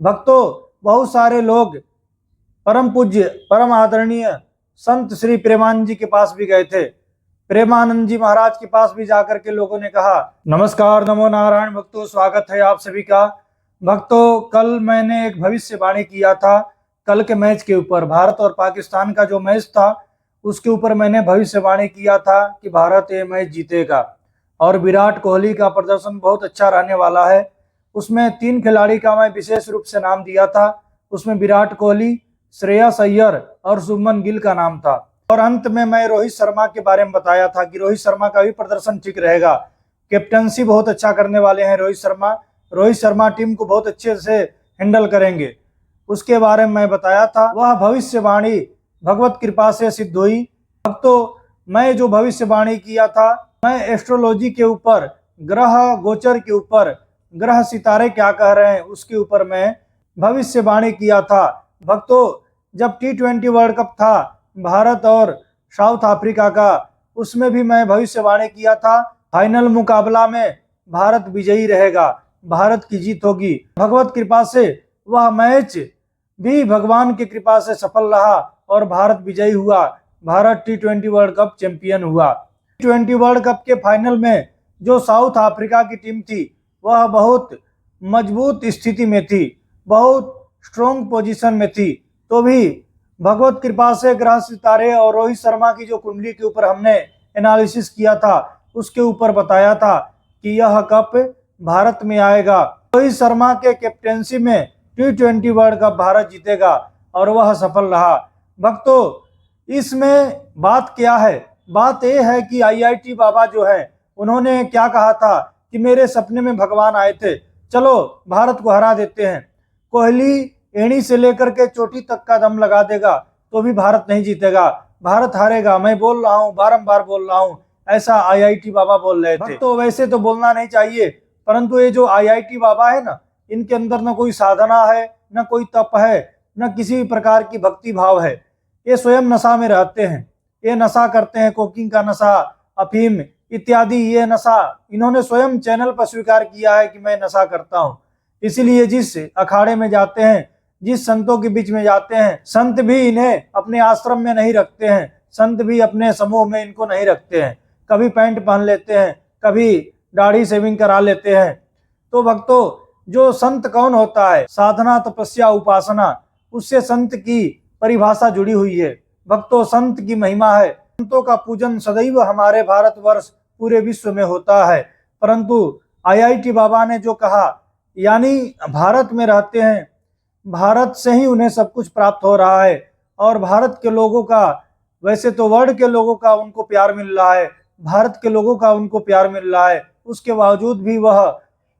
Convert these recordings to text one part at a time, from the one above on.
भक्तों, बहुत सारे लोग परम पूज्य परम आदरणीय संत श्री प्रेमानंद जी के पास भी गए थे। प्रेमानंद जी महाराज के पास भी जाकर के लोगों ने कहा, नमस्कार, नमो नारायण भक्तों, स्वागत है आप सभी का। भक्तों, कल मैंने एक भविष्यवाणी किया था। कल के मैच के ऊपर, भारत और पाकिस्तान का जो मैच था उसके ऊपर मैंने भविष्यवाणी किया था कि भारत ये मैच जीतेगा और विराट कोहली का प्रदर्शन बहुत अच्छा रहने वाला है। उसमें 3 खिलाड़ी का मैं विशेष रूप से नाम दिया था। उसमें विराट कोहली, श्रेयस अय्यर और शुभमन गिल का नाम था। और अंत में मैं रोहित शर्मा के बारे में बताया था कि रोहित शर्मा का भी प्रदर्शन ठीक रहेगा। कैप्टनसी बहुत अच्छा करने वाले हैं रोहित शर्मा। रोहित शर्मा टीम को बहुत अच्छे से हैंडल करेंगे, उसके बारे में मैं बताया था। वह भविष्यवाणी भगवत कृपा से सिद्ध हुई। भक्तों, मैं जो भविष्यवाणी किया था, मैं एस्ट्रोलॉजी के ऊपर, ग्रह गोचर के ऊपर, ग्रह सितारे क्या कह रहे हैं उसके ऊपर मैं भविष्यवाणी किया था। भक्तों, जब T20 वर्ल्ड कप था भारत और साउथ अफ्रीका का, उसमें भी मैं भविष्यवाणी किया था। फाइनल मुकाबला में भारत विजयी रहेगा, भारत की जीत होगी। भगवत कृपा से वह मैच भी भगवान की कृपा से सफल रहा और भारत विजयी हुआ। Bharat T20 world cup champion हुआ। T20 वर्ल्ड कप के फाइनल में जो साउथ अफ्रीका की टीम थी वह बहुत मजबूत स्थिति में थी, बहुत स्ट्रॉन्ग पोजीशन में थी। तो भी भगवत कृपा से ग्रह सितारे और रोहित शर्मा की जो कुंडली के ऊपर हमने एनालिसिस किया था उसके ऊपर बताया था कि यह कप भारत में आएगा। रोहित शर्मा के कैप्टेंसी में T20 वर्ल्ड कप भारत जीतेगा और वह सफल रहा। भक्तों, इसमें बात क्या है? बात यह है कि IIT बाबा जो है उन्होंने क्या कहा था कि मेरे सपने में भगवान आए थे, चलो भारत को हरा देते हैं। कोहली एड़ी से लेकर के चोटी तक का दम लगा देगा तो भी भारत नहीं जीतेगा, भारत हारेगा। मैं बोल रहा हूँ, बारंबार बोल रहा हूँ, ऐसा IIT बाबा बोल रहे थे। तो वैसे तो बोलना नहीं चाहिए, परंतु ये जो IIT बाबा है ना, इनके अंदर न कोई साधना है, न कोई तप है, न किसी प्रकार की भक्ति भाव है। ये स्वयं नशा में रहते हैं, ये नशा करते हैं, कोकीन का नशा, अफीम इत्यादि ये नशा इन्होंने स्वयं चैनल पर स्वीकार किया है कि मैं नशा करता हूँ। इसीलिए जिस अखाड़े में जाते हैं, जिस संतों के बीच में जाते हैं, संत भी इन्हें अपने आश्रम में नहीं रखते हैं, संत भी अपने समूह में इनको नहीं रखते हैं। कभी पैंट पहन लेते हैं, कभी दाढ़ी शेविंग करा लेते हैं। तो भक्तों, जो संत कौन होता है? साधना, तपस्या, उपासना, उससे संत की परिभाषा जुड़ी हुई है। भक्तों, संत की महिमा है। संतों का पूजन सदैव हमारे भारतवर्ष, पूरे विश्व में होता है। परंतु IIT बाबा ने जो कहा, यानी भारत में रहते हैं, भारत से ही उन्हें सब कुछ प्राप्त हो रहा है और भारत के लोगों का, वैसे तो वर्ल्ड के लोगों का उनको प्यार मिल रहा है, भारत के लोगों का उनको प्यार मिल रहा है, उसके बावजूद भी वह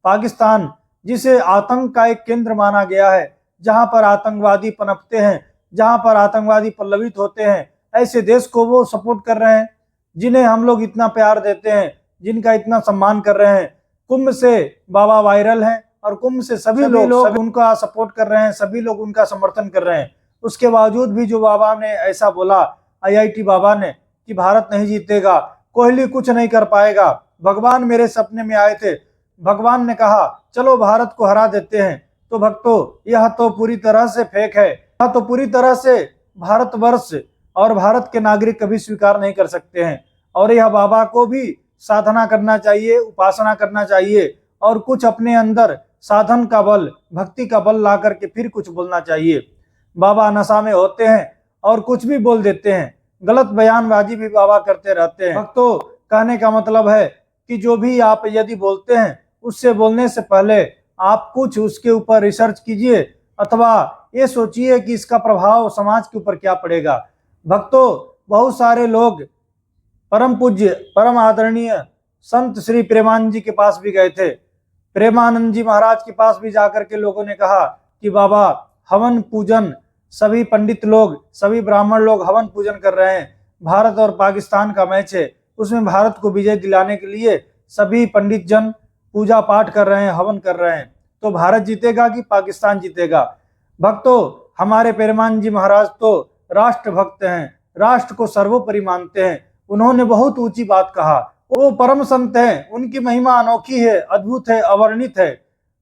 पाकिस्तान, जिसे आतंक का एक केंद्र माना गया है, जहां पर आतंकवादी पनपते हैं, जहां पर आतंकवादी पल्लवित होते हैं, ऐसे देश को वो सपोर्ट कर रहे हैं, जिन्हें हम लोग इतना प्यार देते हैं, जिनका इतना सम्मान कर रहे हैं। कुंभ से बाबा वायरल हैं और कुंभ से सभी लोग उनका सपोर्ट कर रहे हैं, सभी लोग उनका समर्थन कर रहे हैं। उसके बावजूद भी जो बाबा ने ऐसा बोला, IIT बाबा ने, कि भारत नहीं जीतेगा, कोहली कुछ नहीं कर पाएगा, भगवान मेरे सपने में आए थे, भगवान ने कहा चलो भारत को हरा देते हैं। तो भक्तों, यह तो पूरी तरह से फेक है, यह तो पूरी तरह से भारतवर्ष और भारत के नागरिक कभी स्वीकार नहीं कर सकते हैं। और यह बाबा को भी साधना करना चाहिए, उपासना करना चाहिए और कुछ अपने अंदर साधन का बल, भक्ति का बल ला करके फिर कुछ बोलना चाहिए। बाबा नशा में होते हैं और कुछ भी बोल देते हैं, गलत बयानबाजी भी बाबा करते रहते हैं। भक्तों, कहने का मतलब है कि जो भी आप यदि बोलते हैं, उससे बोलने से पहले आप कुछ उसके ऊपर रिसर्च कीजिए अथवा ये सोचिए कि इसका प्रभाव समाज के ऊपर क्या पड़ेगा। भक्तों, बहुत सारे लोग परम पूज्य परम आदरणीय संत श्री प्रेमानंद जी के पास भी गए थे। प्रेमानंद जी महाराज के पास भी जाकर के लोगों ने कहा कि बाबा, हवन पूजन, सभी पंडित लोग, सभी ब्राह्मण लोग हवन पूजन कर रहे हैं, भारत और पाकिस्तान का मैच है, उसमें भारत को विजय दिलाने के लिए सभी पंडित जन पूजा पाठ कर रहे हैं, हवन कर रहे हैं, तो भारत जीतेगा कि पाकिस्तान जीतेगा? भक्तों, हमारे प्रेमानंद जी महाराज तो राष्ट्र भक्त हैं, राष्ट्र को सर्वोपरि मानते हैं। उन्होंने बहुत ऊंची बात कहा। वो परम संत हैं, उनकी महिमा अनोखी है, अद्भुत है, अवर्णित है।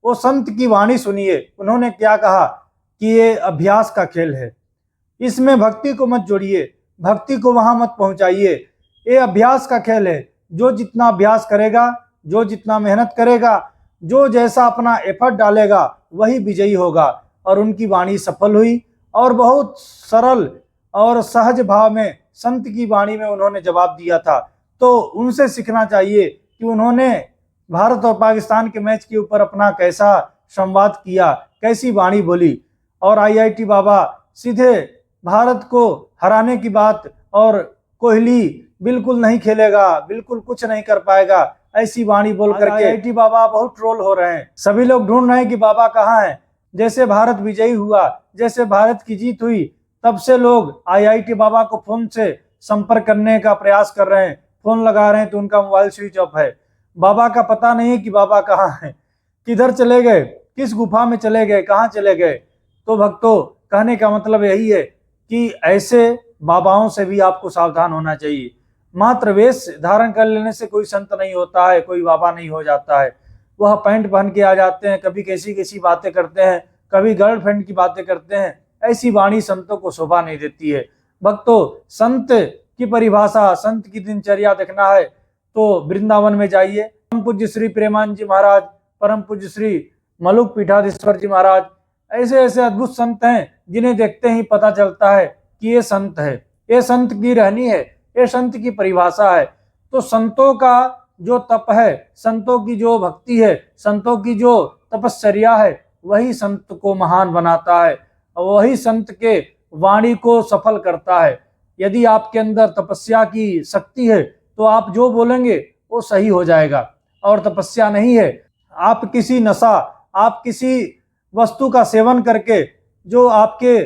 वो संत की वाणी सुनिए। उन्होंने क्या कहा कि ये अभ्यास का खेल है, इसमें भक्ति को मत जोड़िए, भक्ति को वहां मत पहुंचाइए। ये अभ्यास का खेल है, जो जितना अभ्यास करेगा, जो जितना मेहनत करेगा, जो जैसा अपना एफर्ट डालेगा, वही विजयी होगा। और उनकी वाणी सफल हुई और बहुत सरल और सहज भाव में संत की वाणी में उन्होंने जवाब दिया था। तो उनसे सीखना चाहिए कि उन्होंने भारत और पाकिस्तान के मैच के ऊपर अपना कैसा संवाद किया, कैसी वाणी बोली। और आईआईटी बाबा सीधे भारत को हराने की बात, और कोहली बिल्कुल नहीं खेलेगा, बिल्कुल कुछ नहीं कर पाएगा, ऐसी वाणी बोल करके आईआईटी बाबा बहुत ट्रोल हो रहे हैं। सभी लोग ढूंढ रहे हैं कि बाबा कहाँ हैं। जैसे भारत विजयी हुआ, जैसे भारत की जीत हुई, तब से लोग आईआईटी बाबा को फोन से संपर्क करने का प्रयास कर रहे हैं। फोन लगा रहे हैं तो उनका मोबाइल स्विच ऑफ है। बाबा का पता नहीं है कि बाबा कहाँ हैं, किधर चले गए, किस गुफा में चले गए, कहाँ चले गए। तो भक्तों, कहने का मतलब यही है कि ऐसे बाबाओं से भी आपको सावधान होना चाहिए। मात्र वेश धारण कर लेने से कोई संत नहीं होता है, कोई बाबा नहीं हो जाता है। वह पैंट पहन के आ जाते हैं, कभी कैसी कैसी बातें करते हैं, कभी गर्लफ्रेंड की बातें करते हैं। ऐसी वाणी संतों को शोभा नहीं देती है। भक्तों, संत की परिभाषा, संत की दिनचर्या देखना है तो वृंदावन में जाइए। परम पूज्य श्री प्रेमानंद जी महाराज, परम पूज्य श्री मलुक पीठाधीश्वर जी महाराज, ऐसे ऐसे अद्भुत संत हैं जिन्हें देखते ही पता चलता है कि ये संत है, ये संत की रहनी है, ये संत की परिभाषा है। तो संतों का जो तप है, संतों की जो भक्ति है, संतों की जो तपश्चर्या है, वही संत को महान बनाता है, वही संत के वाणी को सफल करता है। यदि आपके अंदर तपस्या की शक्ति है तो आप जो बोलेंगे वो सही हो जाएगा। और तपस्या नहीं है, आप किसी नशा, आप किसी वस्तु का सेवन करके, जो आपके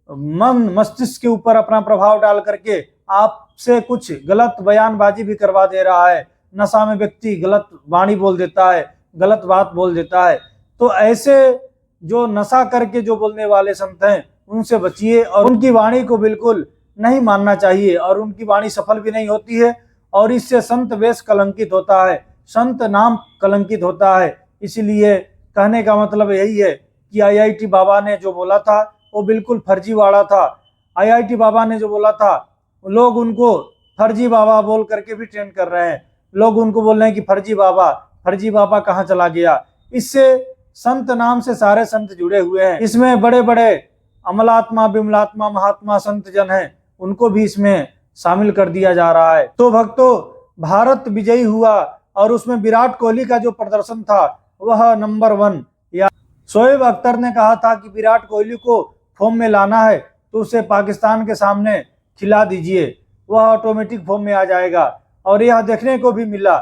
मन मस्तिष्क के ऊपर अपना प्रभाव डाल करके आपसे कुछ गलत बयानबाजी भी करवा दे रहा है। नशा में व्यक्ति गलत वाणी बोल देता है, गलत बात बोल देता है। तो ऐसे जो नशा करके जो बोलने वाले संत हैं, उनसे बचिए और उनकी वाणी को बिल्कुल नहीं मानना चाहिए। और उनकी वाणी सफल भी नहीं होती है, और इससे संत वेश कलंकित होता है, संत नाम कलंकित होता है। इसीलिए कहने का मतलब यही है कि आईआईटी बाबा ने जो बोला था वो बिल्कुल फर्जीवाड़ा था। आईआईटी बाबा ने जो बोला था, लोग उनको फर्जी बाबा बोल करके भी ट्रेंड कर रहे हैं। लोग उनको बोल रहे हैं कि फर्जी बाबा, फर्जी बाबा कहाँ चला गया। इससे संत नाम से सारे संत जुड़े हुए हैं। इसमें बड़े बड़े अमलात्मा, विमलात्मा, महात्मा संत जन हैं, उनको भी इसमें शामिल कर दिया जा रहा है। तो भक्तों, भारत विजयी हुआ और उसमें विराट कोहली का जो प्रदर्शन था वह नंबर 1। या शोएब अख्तर ने कहा था कि विराट कोहली को फॉर्म में लाना है तो उसे पाकिस्तान के सामने खिला दीजिए, वह ऑटोमेटिक फॉर्म में आ जाएगा। और यह देखने को भी मिला।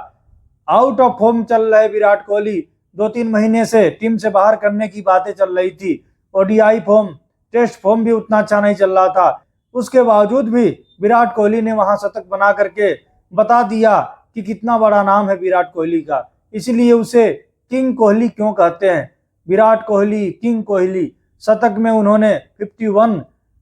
आउट ऑफ फॉर्म चल रहे विराट कोहली, 2-3 महीने से टीम से बाहर करने की बातें चल रही थी। ओडीआई फॉर्म, टेस्ट फॉर्म भी उतना अच्छा नहीं चल रहा था। उसके बावजूद भी विराट कोहली ने वहां शतक बना करके बता दिया कि कितना बड़ा नाम है विराट कोहली का। इसलिए उसे किंग कोहली क्यों कहते हैं। विराट कोहली, किंग कोहली। शतक में उन्होंने 51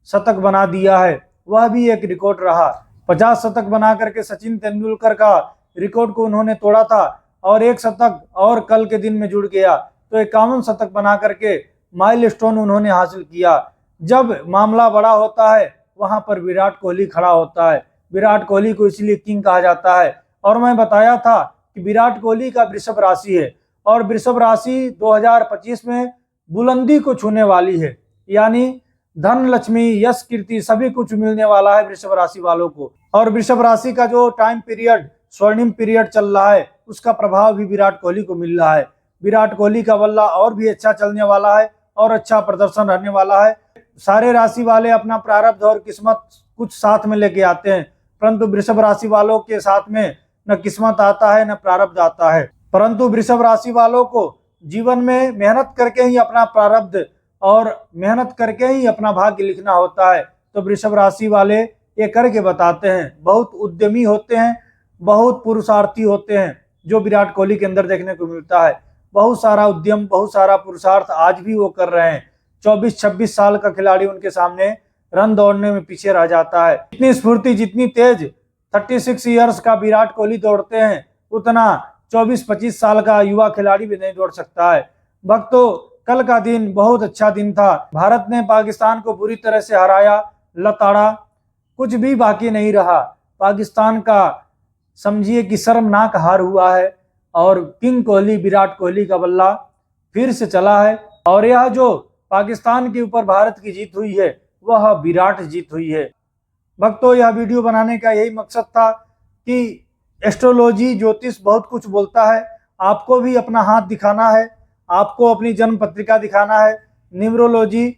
शतक बना दिया है, वह भी एक रिकॉर्ड रहा। 50 शतक बना करके सचिन तेंदुलकर का रिकॉर्ड को उन्होंने तोड़ा था, और एक शतक और कल के दिन में जुड़ गया, तो 51 शतक बना करके माइलस्टोन उन्होंने हासिल किया। जब मामला बड़ा होता है वहां पर विराट कोहली खड़ा होता है। विराट कोहली को इसलिए किंग कहा जाता है। और मैं बताया था कि विराट कोहली का वृषभ राशि है, और वृषभ राशि 2025 में बुलंदी को छूने वाली है। यानी धन, लक्ष्मी, यश, कीर्ति सभी कुछ मिलने वाला है वृषभ राशि वालों को। और वृषभ राशि का जो टाइम पीरियड, स्वर्णिम पीरियड चल रहा है, उसका प्रभाव भी विराट कोहली को मिल रहा है। विराट कोहली का बल्ला और भी अच्छा चलने वाला है और अच्छा प्रदर्शन रहने वाला है। सारे राशि वाले अपना प्रारब्ध और किस्मत कुछ साथ में लेके आते हैं, परंतु वृषभ राशि वालों के साथ में न किस्मत आता है न प्रारब्ध आता है। परंतु वृषभ राशि वालों को जीवन में मेहनत करके ही अपना प्रारब्ध और मेहनत करके ही अपना भाग्य लिखना होता है। तो वृषभ राशि वाले ये करके बताते हैं। बहुत उद्यमी होते हैं, बहुत पुरुषार्थी होते हैं, जो विराट कोहली के अंदर देखने को मिलता है। बहुत सारा उद्यम, बहुत सारा पुरुषार्थ आज भी वो कर रहे हैं। 24-26 साल का खिलाड़ी उनके सामने रन दौड़ने में पीछे रह जाता है। जितनी स्फूर्ति, जितनी तेज 36 ईयर्स का विराट कोहली दौड़ते हैं, उतना 24-25 साल का युवा खिलाड़ी भी नहीं दौड़ सकता है। भक्तों, कल का दिन बहुत अच्छा दिन था। भारत ने पाकिस्तान को पूरी तरह से हराया, लताड़ा, कुछ भी बाकी नहीं रहा। पाकिस्तान का समझिए कि शर्मनाक हार हुआ है और किंग कोहली, विराट कोहली का बल्ला फिर से चला है। और यह जो पाकिस्तान के ऊपर भारत की जीत हुई है वह विराट जीत हुई है। भक्तों, यह वीडियो बनाने का यही मकसद था कि एस्ट्रोलॉजी, ज्योतिष बहुत कुछ बोलता है, आपको भी अपना हाथ दिखाना है, आपको अपनी जन्म पत्रिका दिखाना है। न्यूमरोलॉजी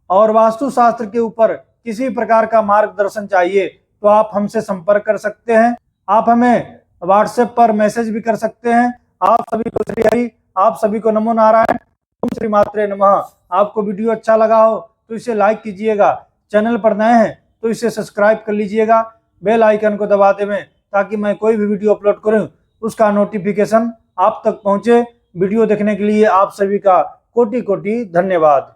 और वास्तुशास्त्र के ऊपर किसी प्रकार का मार्गदर्शन चाहिए तो आप हमसे संपर्क कर सकते हैं। आप हमें व्हाट्सएप पर मैसेज भी कर सकते हैं। आप सभी को श्री हरि, आप सभी को नमो नारायण, ओम श्री मात्रे नमः। आपको वीडियो अच्छा लगा हो तो इसे लाइक कीजिएगा, चैनल पर नए हैं तो इसे सब्सक्राइब कर लीजिएगा, बेल आइकन को दबा दें ताकि मैं कोई भी वीडियो अपलोड करूं उसका नोटिफिकेशन आप तक पहुंचे। वीडियो देखने के लिए आप सभी का कोटि कोटि धन्यवाद।